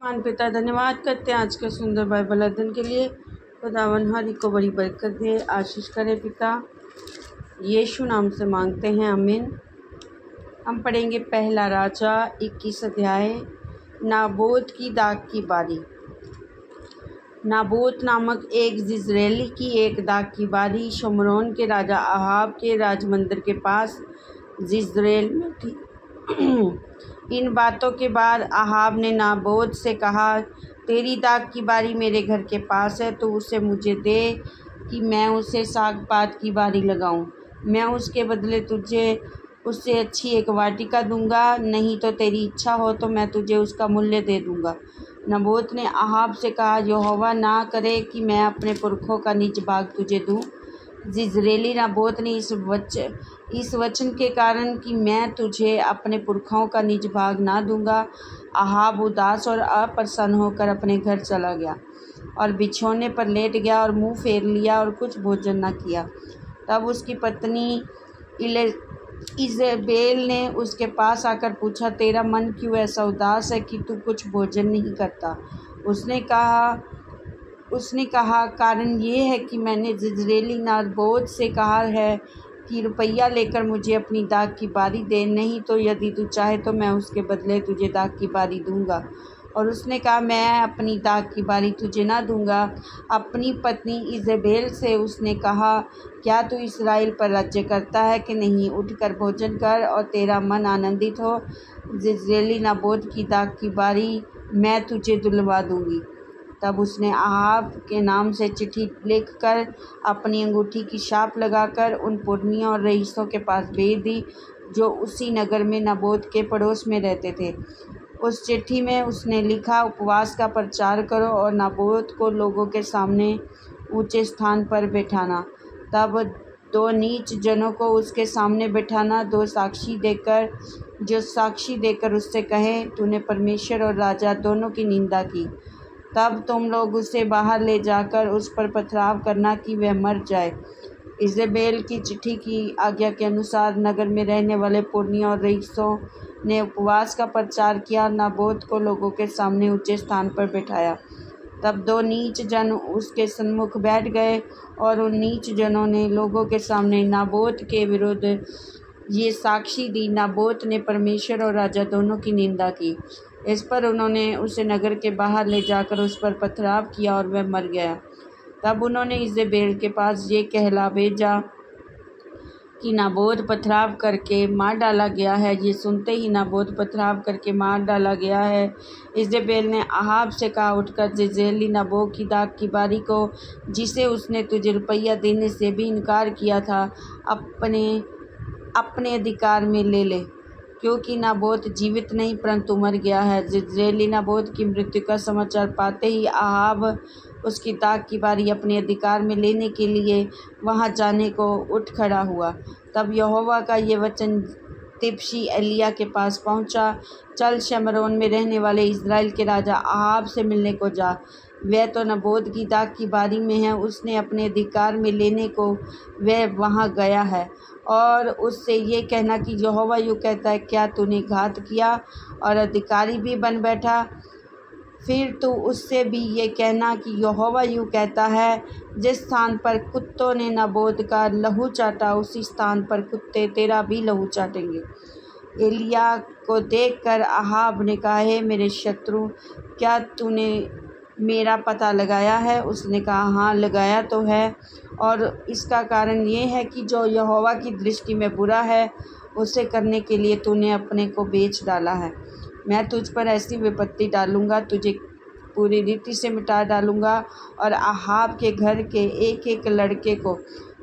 मान पिता धन्यवाद करते हैं आज के सुंदर बाइबल अध्ययन के लिए। खुदावन हर एक को बड़ी बरकत दे, आशीष करे। पिता यीशु नाम से मांगते हैं, आमीन। हम पढ़ेंगे पहला राजा 21 अध्याय, नाबोत की दाग की बारी। नाबोत नामक एक जिज्रेली की एक दाग की बारी शमरोन के राजा अहाब के राजमंदिर के पास जिज्रेल में थी। इन बातों के बाद अहाब ने नाबोत से कहा, तेरी दाग की बारी मेरे घर के पास है, तो उसे मुझे दे कि मैं उसे सागपात की बारी लगाऊं। मैं उसके बदले तुझे उससे अच्छी एक वाटिका दूंगा, नहीं तो तेरी इच्छा हो तो मैं तुझे उसका मूल्य दे दूंगा। नाबोत ने अहाब से कहा, यहोवा ना करे कि मैं अपने पुरखों का निज भाग तुझे दूं। जिज्रेली नाबोत ने इस वचन के कारण कि मैं तुझे अपने पुरखाओं का निज भाग ना दूंगा, अहाब उदास और अप्रसन्न होकर अपने घर चला गया और बिछौने पर लेट गया और मुंह फेर लिया और कुछ भोजन न किया। तब उसकी पत्नी इजेबेल ने उसके पास आकर पूछा, तेरा मन क्यों ऐसा उदास है कि तू कुछ भोजन नहीं करता? उसने कहा, कारण ये है कि मैंने जिज्रेली नाबोत से कहा है कि रुपया लेकर मुझे अपनी दाग की बारी दे, नहीं तो यदि तू चाहे तो मैं उसके बदले तुझे दाग की बारी दूंगा। और उसने कहा, मैं अपनी दाग की बारी तुझे ना दूंगा। अपनी पत्नी इजेबेल से उसने कहा, क्या तू इस्राएल पर राज्य करता है कि नहीं? उठकर भोजन कर और तेरा मन आनंदित हो। जिज्रेली नाबोत की दाग की बारी मैं तुझे दिलवा दूंगी। तब उसने अहाब के नाम से चिट्ठी लिखकर अपनी अंगूठी की छाप लगाकर उन पुरनियों और रईसों के पास भेज दी, जो उसी नगर में नाबोत के पड़ोस में रहते थे। उस चिट्ठी में उसने लिखा, उपवास का प्रचार करो और नाबोत को लोगों के सामने ऊंचे स्थान पर बैठाना। तब 2 नीच जनों को उसके सामने बैठाना, जो साक्षी देकर उससे कहे, तूने परमेश्वर और राजा दोनों की निंदा की। तब तुम लोग उसे बाहर ले जाकर उस पर पथराव करना कि वह मर जाए। इजेबेल की चिट्ठी की आज्ञा के अनुसार नगर में रहने वाले पुरनियों और रईसों ने उपवास का प्रचार किया, नाबोत को लोगों के सामने ऊंचे स्थान पर बैठाया। तब 2 नीच जन उसके सन्मुख बैठ गए और उन नीच जनों ने लोगों के सामने नाबोत के विरुद्ध ये साक्षी दी, नाबोत ने परमेश्वर और राजा दोनों की निंदा की। इस पर उन्होंने उसे नगर के बाहर ले जाकर उस पर पथराव किया और वह मर गया। तब उन्होंने इजेबेल के पास ये कहला भेजा कि नाबोत पथराव करके मार डाला गया है। ये सुनते ही नाबोत पथराव करके मार डाला गया है। इजेबेल ने अहाब से कहा, उठकर जिज्रेली नाबोत की दाग की बारी को, जिसे उसने तुझे रुपया देने से भी इनकार किया था, अपने अधिकार में ले ले, क्योंकि नाबोत जीवित नहीं परंतु मर गया है। जिज्रेली नाबोत की मृत्यु का समाचार पाते ही अहाब उसकी दाग की बारी अपने अधिकार में लेने के लिए वहां जाने को उठ खड़ा हुआ। तब यहोवा का ये वचन तिप्शी एलिया के पास पहुंचा, चल शमरोन में रहने वाले इस्राएल के राजा अहाब से मिलने को जा। वह तो नाबोत की दाग की बारी में है, उसने अपने अधिकार में लेने को वह वहां गया है। और उससे ये कहना कि यहोवा यूँ कहता है, क्या तूने घात किया और अधिकारी भी बन बैठा? फिर तू उससे भी ये कहना कि यहोवा यूँ कहता है, जिस स्थान पर कुत्तों ने नाबोत का लहू चाटा, उसी स्थान पर कुत्ते तेरा भी लहू चाटेंगे। एलिया को देखकर अहाब ने कहा, हे मेरे शत्रु, क्या तूने मेरा पता लगाया है? उसने कहा, हाँ लगाया तो है, और इसका कारण ये है कि जो यहोवा की दृष्टि में बुरा है उसे करने के लिए तूने अपने को बेच डाला है। मैं तुझ पर ऐसी विपत्ति डालूंगा, तुझे पूरी रीति से मिटा डालूंगा और अहाब के घर के एक एक लड़के को,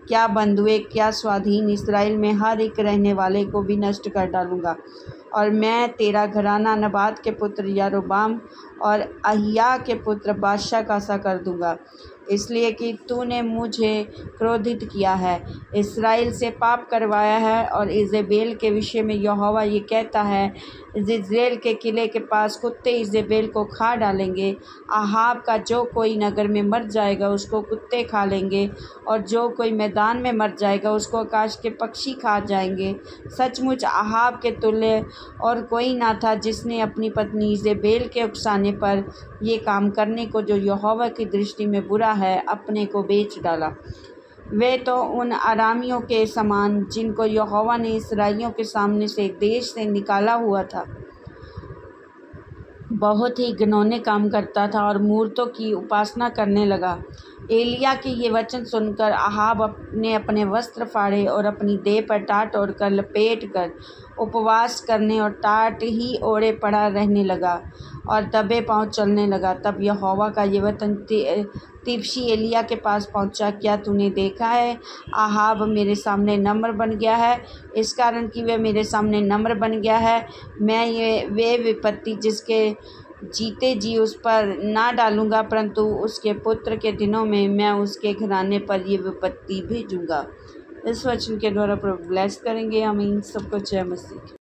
क्या बंधुए क्या स्वाधीन, इस्राएल में हर एक रहने वाले को भी नष्ट कर डालूंगा। और मैं तेरा घराना नबात के पुत्र यारोबाम और अहिया के पुत्र बादशाह का सा कर दूंगा, इसलिए कि तूने मुझे क्रोधित किया है, इस्राएल से पाप करवाया है। और इजेबेल के विषय में यहोवा ये कहता है, जिज्रेल के किले के पास कुत्ते इजेबेल को खा डालेंगे। अहाब का जो कोई नगर में मर जाएगा उसको कुत्ते खा लेंगे, और जो कोई मैदान में मर जाएगा उसको आकाश के पक्षी खा जाएंगे। सचमुच अहाब के तुल्य और कोई ना था जिसने अपनी पत्नी इजेबेल के उकसाने पर ये काम करने को जो यहोवा की दृष्टि में बुरा है अपने को बेच डाला। वे तो उन अरामियों के समान जिनको यहोवा ने इस्राएलियों के सामने से देश से निकाला हुआ था बहुत ही घिनौने काम करता था और मूर्तों की उपासना करने लगा। एलिया के ये वचन सुनकर अहाब ने अपने वस्त्र फाड़े और अपनी देह पर टाट ओढ़कर लपेट कर उपवास करने और टाट ही ओढ़े पड़ा रहने लगा और दबे पांव चलने लगा। तब यहोवा का ये वचन तिर्शी एलिया के पास पहुंचा, क्या तूने देखा है अहाब मेरे सामने नम्र बन गया है। इस कारण कि वह मेरे सामने नम्र बन गया है, मैं वे विपत्ति जिसके जीते जी उस पर ना डालूंगा, परंतु उसके पुत्र के दिनों में मैं उसके घराने पर ये विपत्ति भेजूंगा। इस वचन के द्वारा प्रभु ब्लेस करेंगे। आमीन। सबको जय मसीह।